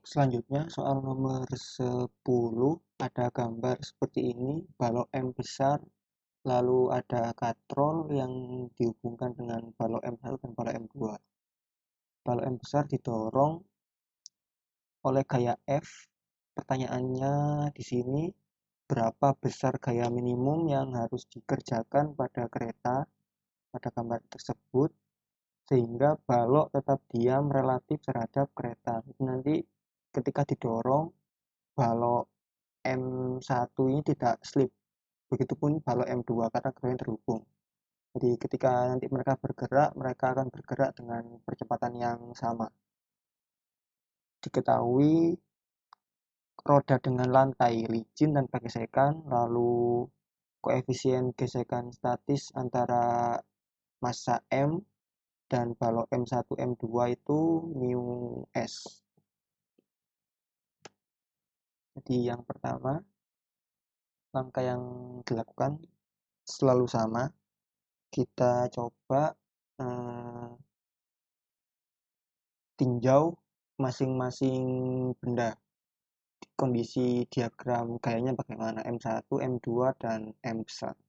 Selanjutnya soal nomor 10 ada gambar seperti ini, balok M besar, lalu ada katrol yang dihubungkan dengan balok M1 dan balok M2. Balok M besar didorong oleh gaya F. Pertanyaannya di sini, berapa besar gaya minimum yang harus dikerjakan pada kereta pada gambar tersebut sehingga balok tetap diam relatif terhadap kereta. Nanti ketika didorong, balok M1 ini tidak slip, begitupun balok M2 karena keduanya terhubung. Jadi ketika nanti mereka bergerak, mereka akan bergerak dengan percepatan yang sama. Diketahui roda dengan lantai licin tanpa gesekan, lalu koefisien gesekan statis antara massa M dan balok M1 M2 itu mu S. Jadi yang pertama, langkah yang dilakukan selalu sama. Kita coba tinjau masing-masing benda. Kondisi diagram gayanya bagaimana, M1, M2, dan M besar.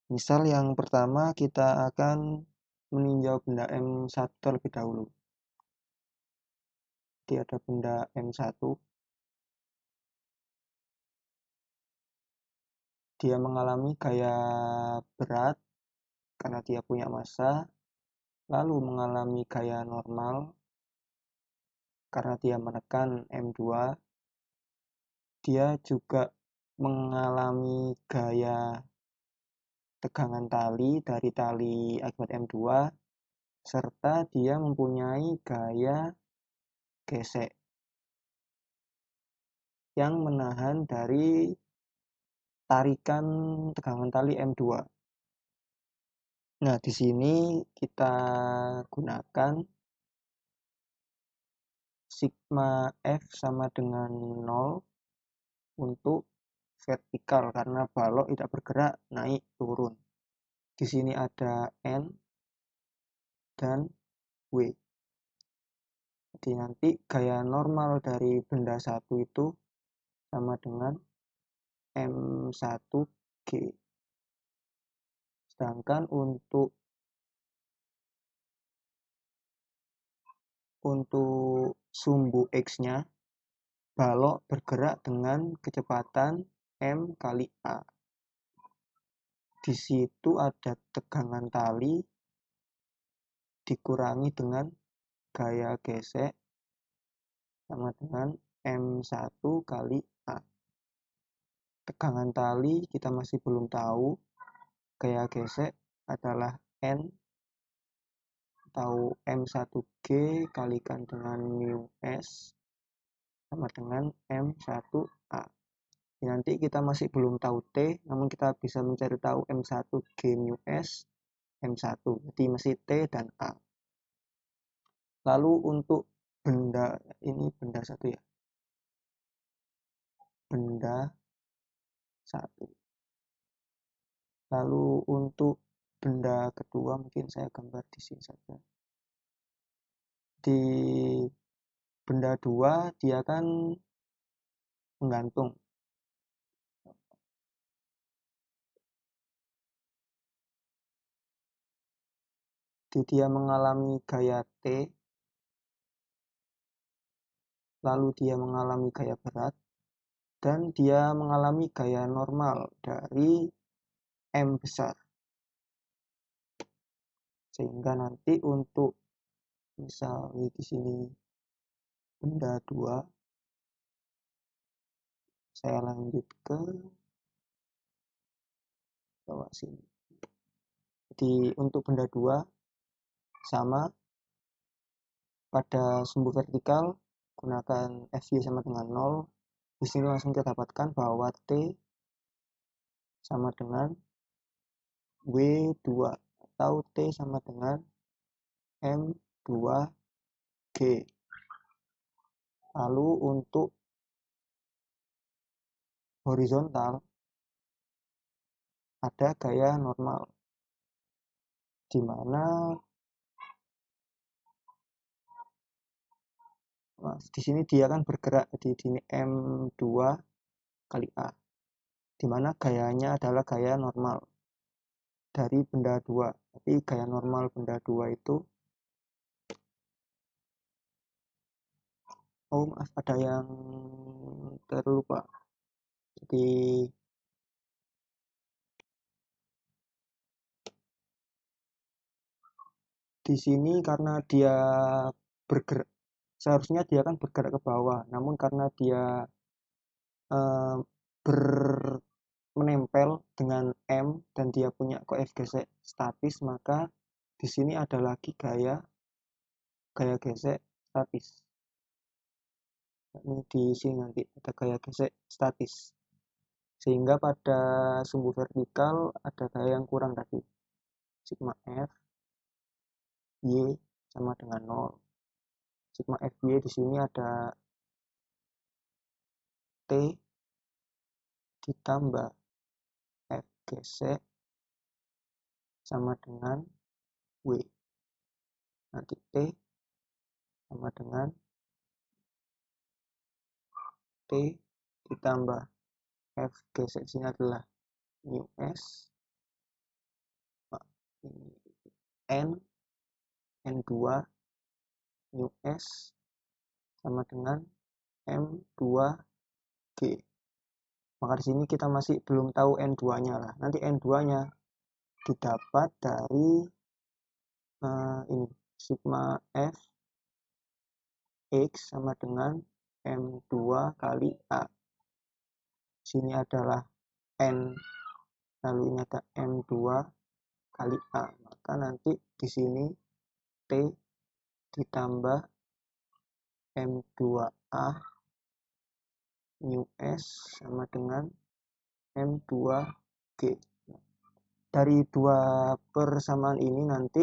Misal yang pertama kita akan meninjau benda M1 terlebih dahulu. Jadi ada benda M1. Dia mengalami gaya berat karena dia punya massa, lalu mengalami gaya normal karena dia menekan M2. Dia juga mengalami gaya tegangan tali dari tali akibat M2, serta dia mempunyai gaya gesek yang menahan dari tarikan tegangan tali M2. Nah, di sini kita gunakan sigma F sama dengan 0 untuk vertikal karena balok tidak bergerak naik turun. Di sini ada N dan W. Jadi nanti gaya normal dari benda satu itu sama dengan M1G. Sedangkan untuk sumbu X-nya, balok bergerak dengan kecepatan M kali A. Di situ ada tegangan tali dikurangi dengan gaya gesek sama dengan M1 kali A. Tegangan tali kita masih belum tahu, gaya gesek adalah N atau M1G kalikan dengan mu S sama dengan M1A. Nanti kita masih belum tahu T, namun kita bisa mencari tahu M1G mu S, M1. Jadi masih T dan A. Lalu untuk benda, ini benda satu ya. Benda satu. Lalu untuk benda kedua mungkin saya gambar di sini saja. Di benda 2 dia kan menggantung. Jadi dia mengalami gaya T, lalu dia mengalami gaya berat, dan dia mengalami gaya normal dari M besar. Sehingga nanti untuk misalnya di sini benda 2, saya lanjut ke bawah sini. Jadi untuk benda 2 sama, pada sumbu vertikal gunakan Fy sama dengan 0. Di sini langsung kita dapatkan bahwa T sama dengan W2 atau T sama dengan M2G. Lalu untuk horizontal ada gaya normal, di mana di sini dia kan bergerak di sini M2 kali A, di mana gayanya adalah gaya normal dari benda 2. Tapi gaya normal benda 2 itu, oh maaf, ada yang terlupa. Jadi di sini karena dia bergerak, seharusnya dia kan bergerak ke bawah, namun karena dia eh, ber menempel dengan M dan dia punya koefisien statis, maka di sini ada lagi gaya gesek statis. Ini di sini nanti ada gaya gesek statis, sehingga pada sumbu vertikal ada gaya yang kurang tadi, sigma F Y sama dengan 0. Sigma FY di sini ada T ditambah F gesek sama dengan W. Nanti T sama dengan T ditambah F gesek sini adalah mu S N N2 mu S sama dengan M2G. Maka di sini kita masih belum tahu N2-nya lah. Nanti N2-nya didapat dari ini sigma F X sama dengan M2 kali A. Sini adalah N, lalu ini ada M2 kali A. Maka nanti di sini T ditambah M2A mu S sama dengan M2G. Dari dua persamaan ini nanti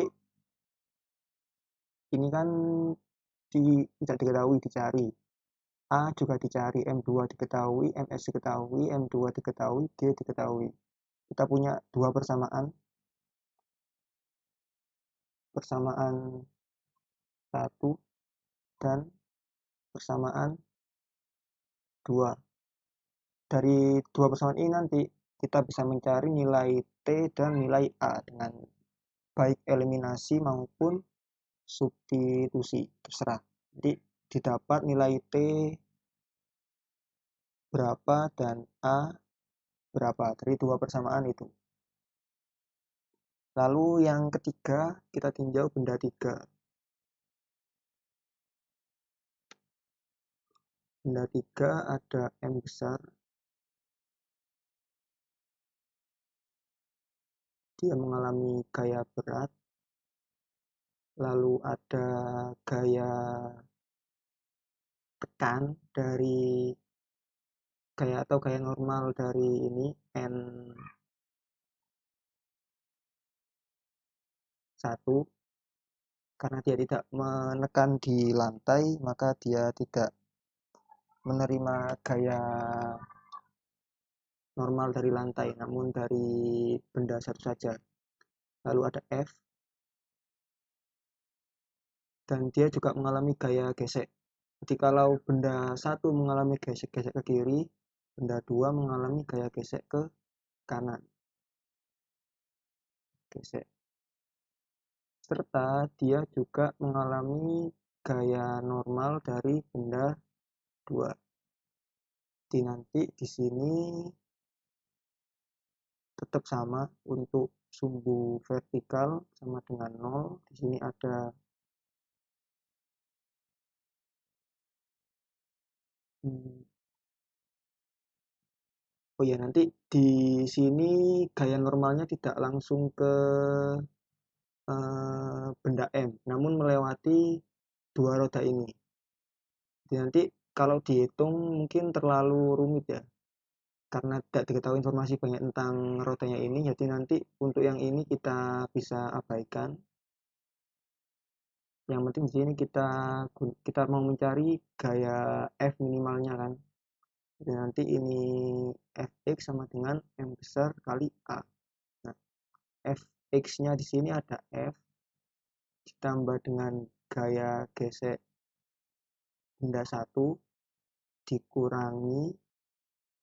ini kan tidak diketahui, dicari. A juga dicari, M2 diketahui, MS diketahui, M2 diketahui, G diketahui. Kita punya dua persamaan. Persamaan 1 dan persamaan 2. Dari dua persamaan ini nanti kita bisa mencari nilai T dan nilai A dengan baik eliminasi maupun substitusi, terserah. Jadi didapat nilai T berapa dan A berapa dari dua persamaan itu. Lalu yang ketiga, kita tinjau benda 3. Benda 3 ada M besar. Dia mengalami gaya berat. Lalu ada gaya tekan dari gaya atau gaya normal dari ini N1. Karena dia tidak menekan di lantai, maka dia tidak menerima gaya normal dari lantai, namun dari benda satu saja. Lalu ada F, dan dia juga mengalami gaya gesek. Jadi kalau benda satu mengalami gesek-gesek ke kiri, benda 2 mengalami gaya gesek ke kanan. Gesek. Serta dia juga mengalami gaya normal dari benda 2. Jadi nanti di sini tetap sama untuk sumbu vertikal sama dengan 0. Di sini ada oh ya, nanti di sini gaya normalnya tidak langsung ke benda M, namun melewati dua roda ini. Jadi nanti kalau dihitung mungkin terlalu rumit ya, karena tidak diketahui informasi banyak tentang rodanya ini. Jadi nanti untuk yang ini kita bisa abaikan. Yang penting di sini kita mau mencari gaya F minimalnya kan. Jadi nanti ini Fx sama dengan M besar kali A. Nah, Fx-nya di sini ada F ditambah dengan gaya gesek benda 1 dikurangi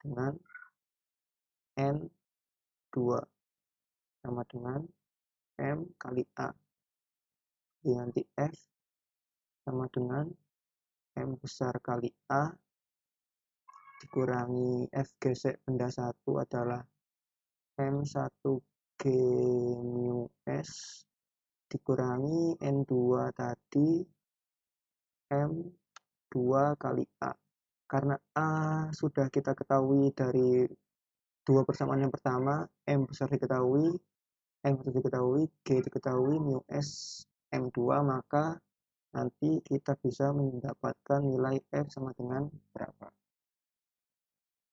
dengan N2 sama dengan M kali A. Jadi nanti F sama dengan M besar kali A dikurangi F gesek benda 1 adalah M1G mu S dikurangi N2 tadi M2 kali A. Karena A sudah kita ketahui dari dua persamaan yang pertama, M besar diketahui, M1 diketahui, G diketahui, mu S M2, maka nanti kita bisa mendapatkan nilai F sama dengan berapa.